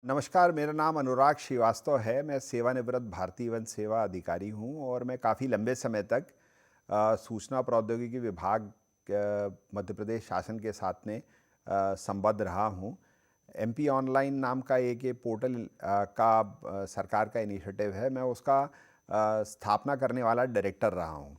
नमस्कार, मेरा नाम अनुराग श्रीवास्तव है। मैं सेवानिवृत्त भारतीय वन सेवा अधिकारी हूँ और मैं काफ़ी लंबे समय तक सूचना प्रौद्योगिकी विभाग मध्य प्रदेश शासन के साथ में संबद्ध रहा हूँ। एमपी ऑनलाइन नाम का एक ये पोर्टल सरकार का इनिशिएटिव है। मैं उसका स्थापना करने वाला डायरेक्टर रहा हूँ।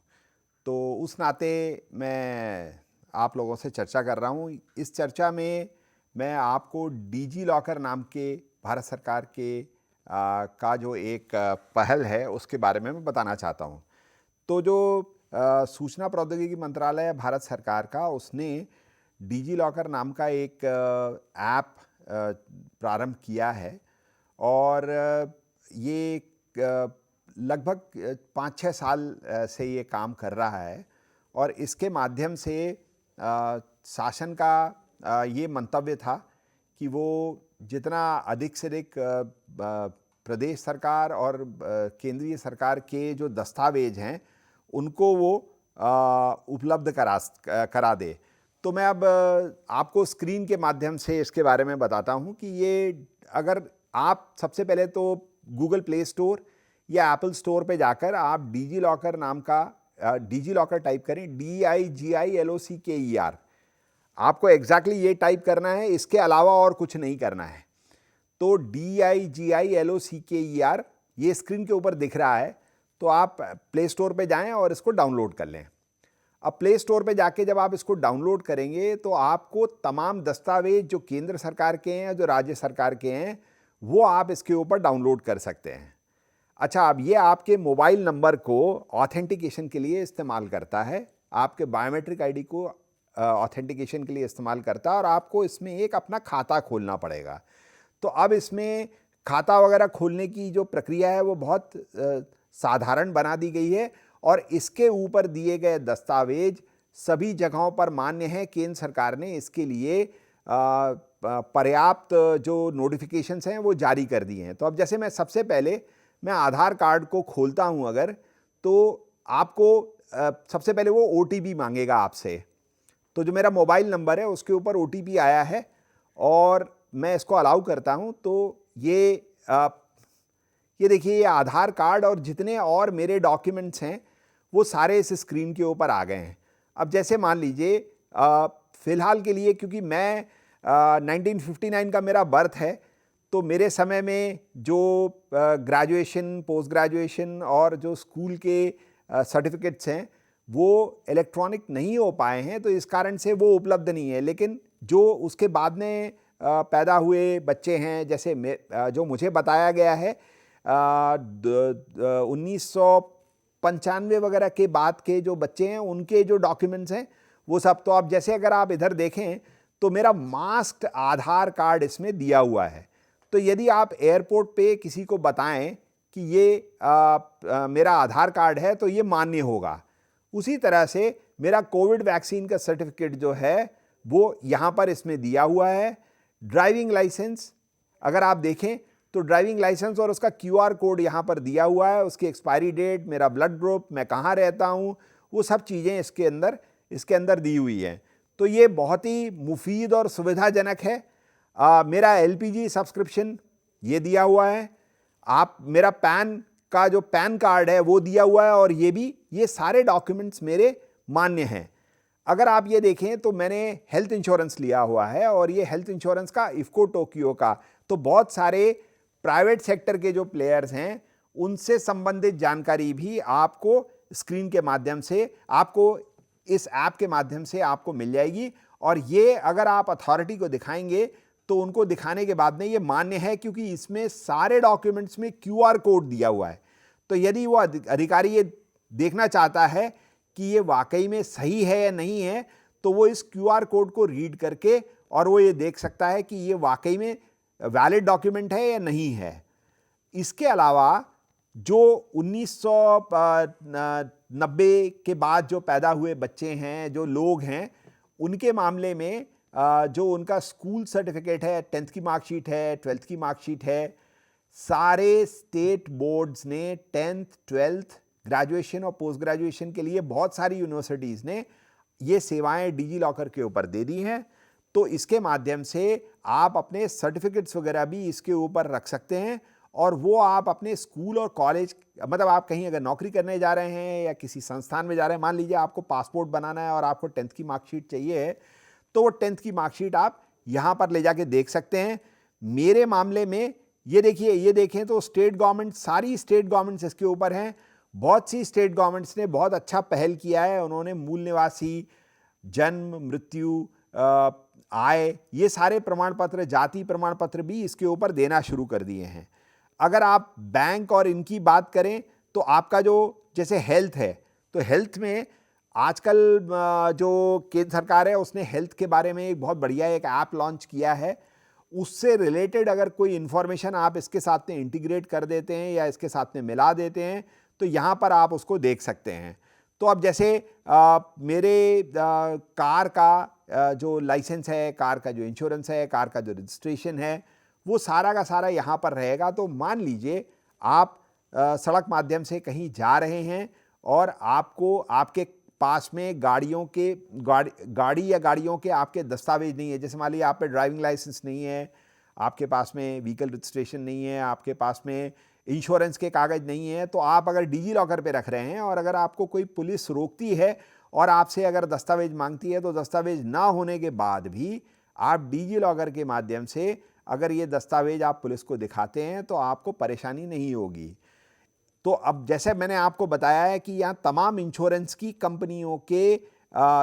तो उस नाते मैं आप लोगों से चर्चा कर रहा हूँ। इस चर्चा में मैं आपको डिजी लॉकर नाम के भारत सरकार के का जो एक पहल है उसके बारे में मैं बताना चाहता हूँ। तो जो सूचना प्रौद्योगिकी मंत्रालय भारत सरकार का, उसने डिजी लॉकर नाम का एक ऐप प्रारंभ किया है और ये लगभग 5-6 साल से ये काम कर रहा है और इसके माध्यम से शासन का ये मंतव्य था कि वो जितना अधिक से अधिक प्रदेश सरकार और केंद्रीय सरकार के जो दस्तावेज हैं उनको वो उपलब्ध करा दे। तो मैं अब आपको स्क्रीन के माध्यम से इसके बारे में बताता हूँ कि ये अगर आप सबसे पहले तो गूगल प्ले स्टोर या एप्पल स्टोर पे जाकर आप डिजी लॉकर नाम का डिजी लॉकर टाइप करें, DIGILOCKER। आपको एग्जैक्टली ये टाइप करना है, इसके अलावा और कुछ नहीं करना है। तो DIGILOCKER ये स्क्रीन के ऊपर दिख रहा है, तो आप प्ले स्टोर पे जाएं और इसको डाउनलोड कर लें। अब प्ले स्टोर पे जाके जब आप इसको डाउनलोड करेंगे तो आपको तमाम दस्तावेज जो केंद्र सरकार के हैं, जो राज्य सरकार के हैं, वो आप इसके ऊपर डाउनलोड कर सकते हैं। अच्छा, अब ये आपके मोबाइल नंबर को ऑथेंटिकेशन के लिए इस्तेमाल करता है, आपके बायोमेट्रिक आईडी को ऑथेंटिकेशन के लिए इस्तेमाल करता है और आपको इसमें एक अपना खाता खोलना पड़ेगा। तो अब इसमें खाता वगैरह खोलने की जो प्रक्रिया है वो बहुत साधारण बना दी गई है और इसके ऊपर दिए गए दस्तावेज सभी जगहों पर मान्य हैं। केंद्र सरकार ने इसके लिए पर्याप्त जो नोटिफिकेशंस हैं वो जारी कर दिए हैं। तो अब जैसे मैं सबसे पहले मैं आधार कार्ड को खोलता हूं अगर, तो आपको सबसे पहले वो OTP मांगेगा आपसे। तो जो मेरा मोबाइल नंबर है उसके ऊपर OTP आया है और मैं इसको अलाउ करता हूं। तो ये देखिए, ये आधार कार्ड और जितने और मेरे डॉक्यूमेंट्स हैं वो सारे इस स्क्रीन के ऊपर आ गए हैं। अब जैसे मान लीजिए फ़िलहाल के लिए, क्योंकि मैं 1959 का मेरा बर्थ है, तो मेरे समय में जो ग्रेजुएशन, पोस्ट ग्रेजुएशन और जो स्कूल के सर्टिफिकेट्स हैं वो इलेक्ट्रॉनिक नहीं हो पाए हैं, तो इस कारण से वो उपलब्ध नहीं है। लेकिन जो उसके बाद में पैदा हुए बच्चे हैं, जैसे जो मुझे बताया गया है 1995 वगैरह के बाद के जो बच्चे हैं उनके जो डॉक्यूमेंट्स हैं वो सब, तो अब जैसे अगर आप इधर देखें तो मेरा मास्क्ड आधार कार्ड इसमें दिया हुआ है। तो यदि आप एयरपोर्ट पे किसी को बताएं कि ये मेरा आधार कार्ड है तो ये मान्य होगा। उसी तरह से मेरा कोविड वैक्सीन का सर्टिफिकेट जो है वो यहाँ पर इसमें दिया हुआ है। ड्राइविंग लाइसेंस अगर आप देखें तो ड्राइविंग लाइसेंस और उसका QR कोड यहाँ पर दिया हुआ है, उसकी एक्सपायरी डेट, मेरा ब्लड ग्रुप, मैं कहाँ रहता हूँ, वो सब चीज़ें इसके अंदर दी हुई हैं। तो ये बहुत ही मुफीद और सुविधाजनक है। मेरा LPG सब्सक्रिप्शन ये दिया हुआ है। आप मेरा पैन का जो पैन कार्ड है वो दिया हुआ है और ये सारे डॉक्यूमेंट्स मेरे मान्य हैं। अगर आप ये देखें तो मैंने हेल्थ इंश्योरेंस लिया हुआ है और ये हेल्थ इंश्योरेंस का इफ्को टोक्यो का, तो बहुत सारे प्राइवेट सेक्टर के जो प्लेयर्स हैं उनसे संबंधित जानकारी भी आपको स्क्रीन के माध्यम से, आपको इस ऐप के माध्यम से आपको मिल जाएगी। और ये अगर आप अथॉरिटी को दिखाएंगे तो उनको दिखाने के बाद में ये मान्य है, क्योंकि इसमें सारे डॉक्यूमेंट्स में QR कोड दिया हुआ है। तो यदि वो अधिकारी ये देखना चाहता है कि ये वाकई में सही है या नहीं है, तो वो इस QR कोड को रीड करके और वो ये देख सकता है कि ये वाकई में वैलिड डॉक्यूमेंट है या नहीं है। इसके अलावा जो 1990 के बाद जो पैदा हुए बच्चे हैं, जो लोग हैं, उनके मामले में जो उनका स्कूल सर्टिफिकेट है, 10th की मार्कशीट है, 12th की मार्कशीट है, सारे स्टेट बोर्ड्स ने 10th, 12th, ग्रेजुएशन और पोस्ट ग्रेजुएशन के लिए बहुत सारी यूनिवर्सिटीज़ ने ये सेवाएं डिजी लॉकर के ऊपर दे दी हैं। तो इसके माध्यम से आप अपने सर्टिफिकेट्स वगैरह भी इसके ऊपर रख सकते हैं और वो आप अपने स्कूल और कॉलेज, मतलब आप कहीं अगर नौकरी करने जा रहे हैं या किसी संस्थान में जा रहे हैं, मान लीजिए आपको पासपोर्ट बनाना है और आपको 10th की मार्कशीट चाहिए है, तो वो 10th की मार्कशीट आप यहाँ पर ले जाके देख सकते हैं। मेरे मामले में ये देखिए, ये देखें तो स्टेट गवर्नमेंट, सारी स्टेट गवर्नमेंट्स इसके ऊपर हैं। बहुत सी स्टेट गवर्नमेंट्स ने बहुत अच्छा पहल किया है। उन्होंने मूल निवासी, जन्म, मृत्यु, आय, ये सारे प्रमाण पत्र, जाति प्रमाण पत्र भी इसके ऊपर देना शुरू कर दिए हैं। अगर आप बैंक और इनकी बात करें तो आपका जो जैसे हेल्थ है, तो हेल्थ में आजकल जो केंद्र सरकार है उसने हेल्थ के बारे में एक बहुत बढ़िया एक ऐप लॉन्च किया है। उससे रिलेटेड अगर कोई इंफॉर्मेशन आप इसके साथ में इंटीग्रेट कर देते हैं या इसके साथ में मिला देते हैं तो यहाँ पर आप उसको देख सकते हैं। तो अब जैसे मेरे कार का जो लाइसेंस है, कार का जो इंश्योरेंस है, कार का जो रजिस्ट्रेशन है, वो सारा का सारा यहाँ पर रहेगा। तो मान लीजिए आप सड़क माध्यम से कहीं जा रहे हैं और आपको आपके पास में गाड़ी या गाड़ियों के आपके दस्तावेज नहीं है। जैसे मान लीजिए आप पे ड्राइविंग लाइसेंस नहीं है, आपके पास में व्हीकल रजिस्ट्रेशन नहीं है, आपके पास में इंश्योरेंस के कागज़ नहीं है, तो आप अगर डिजी लॉकर पे रख रहे हैं और अगर आपको कोई पुलिस रोकती है और आपसे अगर दस्तावेज मांगती है, तो दस्तावेज ना होने के बाद भी आप डिजी लॉकर के माध्यम से अगर ये दस्तावेज आप पुलिस को दिखाते हैं तो आपको परेशानी नहीं होगी। तो अब जैसे मैंने आपको बताया है कि यहाँ तमाम इंश्योरेंस की कंपनियों के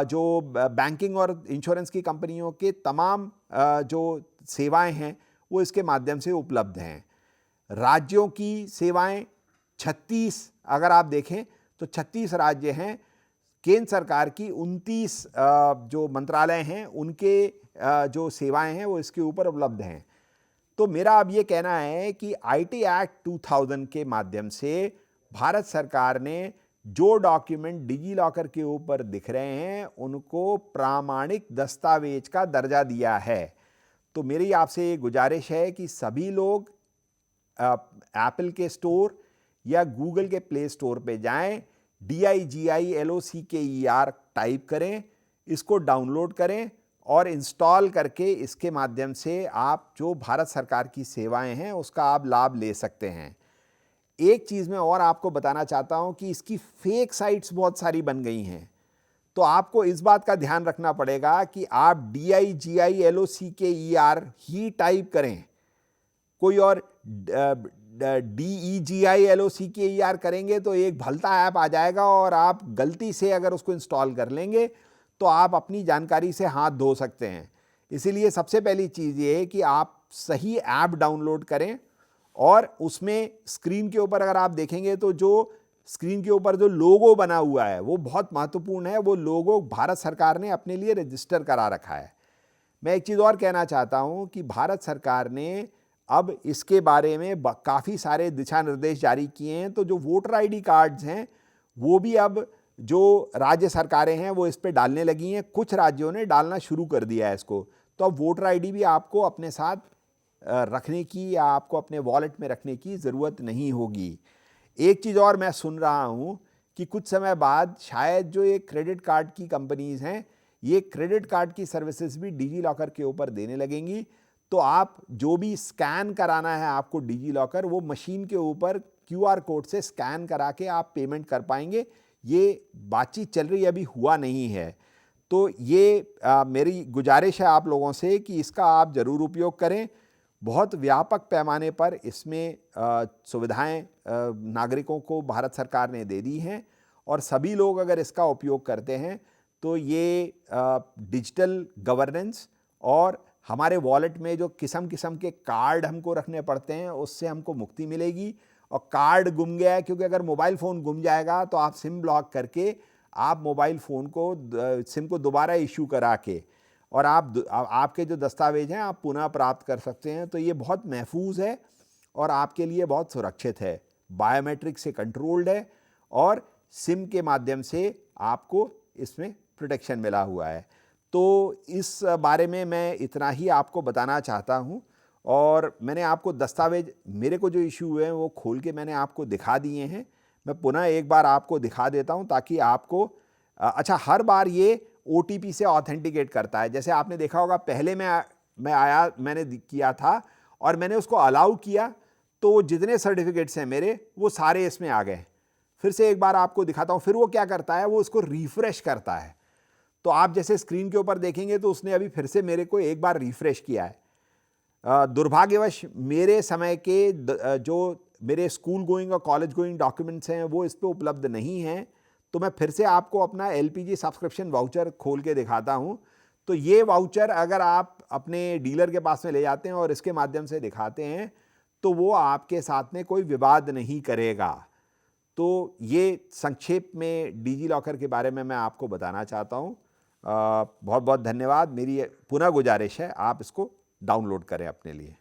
जो बैंकिंग और इंश्योरेंस की कंपनियों के तमाम जो सेवाएं हैं वो इसके माध्यम से उपलब्ध हैं। राज्यों की सेवाएं 36 अगर आप देखें तो 36 राज्य हैं। केंद्र सरकार की 29 जो मंत्रालय हैं उनके जो सेवाएं हैं वो इसके ऊपर उपलब्ध हैं। तो मेरा अब ये कहना है कि आईटी एक्ट 2000 के माध्यम से भारत सरकार ने जो डॉक्यूमेंट डिजी लॉकर के ऊपर दिख रहे हैं उनको प्रामाणिक दस्तावेज का दर्जा दिया है। तो मेरी आपसे ये गुजारिश है कि सभी लोग एप्पल के स्टोर या गूगल के प्ले स्टोर पे जाएं, DIGILOCKER टाइप करें, इसको डाउनलोड करें और इंस्टॉल करके इसके माध्यम से आप जो भारत सरकार की सेवाएं हैं उसका आप लाभ ले सकते हैं। एक चीज़ मैं और आपको बताना चाहता हूं कि इसकी फेक साइट्स बहुत सारी बन गई हैं, तो आपको इस बात का ध्यान रखना पड़ेगा कि आप DIGILOCKER ही टाइप करें, कोई और DEGILOCKER करेंगे तो एक भलता ऐप आ जाएगा और आप गलती से अगर उसको इंस्टॉल कर लेंगे तो आप अपनी जानकारी से हाथ धो सकते हैं। इसीलिए सबसे पहली चीज़ ये है कि आप सही ऐप डाउनलोड करें और उसमें स्क्रीन के ऊपर अगर आप देखेंगे तो जो स्क्रीन के ऊपर जो लोगो बना हुआ है वो बहुत महत्वपूर्ण है। वो लोगो भारत सरकार ने अपने लिए रजिस्टर करा रखा है। मैं एक चीज़ और कहना चाहता हूँ कि भारत सरकार ने अब इसके बारे में काफ़ी सारे दिशा निर्देश जारी किए हैं। तो जो वोटर आईडी कार्ड्स हैं वो भी अब जो राज्य सरकारें हैं वो इस पे डालने लगी हैं। कुछ राज्यों ने डालना शुरू कर दिया है इसको। तो अब वोटर आईडी भी आपको अपने साथ रखने की या आपको अपने वॉलेट में रखने की ज़रूरत नहीं होगी। एक चीज़ और मैं सुन रहा हूँ कि कुछ समय बाद शायद जो ये क्रेडिट कार्ड की कंपनीज़ हैं ये क्रेडिट कार्ड की सर्विसेज भी डिजी लॉकर के ऊपर देने लगेंगी। तो आप जो भी स्कैन कराना है आपको डिजी लॉकर, वो मशीन के ऊपर QR कोड से स्कैन करा के आप पेमेंट कर पाएंगे। ये बातचीत चल रही, अभी हुआ नहीं है। तो ये मेरी गुजारिश है आप लोगों से कि इसका आप ज़रूर उपयोग करें। बहुत व्यापक पैमाने पर इसमें सुविधाएं नागरिकों को भारत सरकार ने दे दी हैं और सभी लोग अगर इसका उपयोग करते हैं तो ये डिजिटल गवर्नेंस और हमारे वॉलेट में जो किस्म किस्म के कार्ड हमको रखने पड़ते हैं उससे हमको मुक्ति मिलेगी। और कार्ड गुम गया है, क्योंकि अगर मोबाइल फ़ोन गुम जाएगा तो आप सिम ब्लॉक करके आप मोबाइल फ़ोन को सिम को दोबारा इशू करा के और आपके जो दस्तावेज हैं आप पुनः प्राप्त कर सकते हैं। तो ये बहुत महफूज है और आपके लिए बहुत सुरक्षित है, बायोमेट्रिक से कंट्रोल्ड है और सिम के माध्यम से आपको इसमें प्रोटेक्शन मिला हुआ है। तो इस बारे में मैं इतना ही आपको बताना चाहता हूँ। और मैंने आपको दस्तावेज, मेरे को जो इशू हुए हैं वो खोल के मैंने आपको दिखा दिए हैं। मैं पुनः एक बार आपको दिखा देता हूँ ताकि आपको अच्छा, हर बार ये OTP से ऑथेंटिकेट करता है। जैसे आपने देखा होगा, पहले मैंने किया था और मैंने उसको अलाउ किया, तो जितने सर्टिफिकेट्स हैं मेरे वो सारे इसमें आ गए। फिर से एक बार आपको दिखाता हूँ, फिर वो क्या करता है, वो उसको रिफ्रेश करता है। तो आप जैसे स्क्रीन के ऊपर देखेंगे तो उसने अभी फिर से मेरे को एक बार रिफ्रेश किया है। दुर्भाग्यवश मेरे समय के जो मेरे स्कूल गोइंग और कॉलेज गोइंग डॉक्यूमेंट्स हैं वो इस पे उपलब्ध नहीं हैं। तो मैं फिर से आपको अपना LPG सब्सक्रिप्शन वाउचर खोल के दिखाता हूं। तो ये वाउचर अगर आप अपने डीलर के पास में ले जाते हैं और इसके माध्यम से दिखाते हैं तो वो आपके साथ में कोई विवाद नहीं करेगा। तो ये संक्षेप में डिजी लॉकर के बारे में मैं आपको बताना चाहता हूँ। बहुत बहुत धन्यवाद। मेरी पुनः गुजारिश है आप इसको डाउनलोड करें अपने लिए।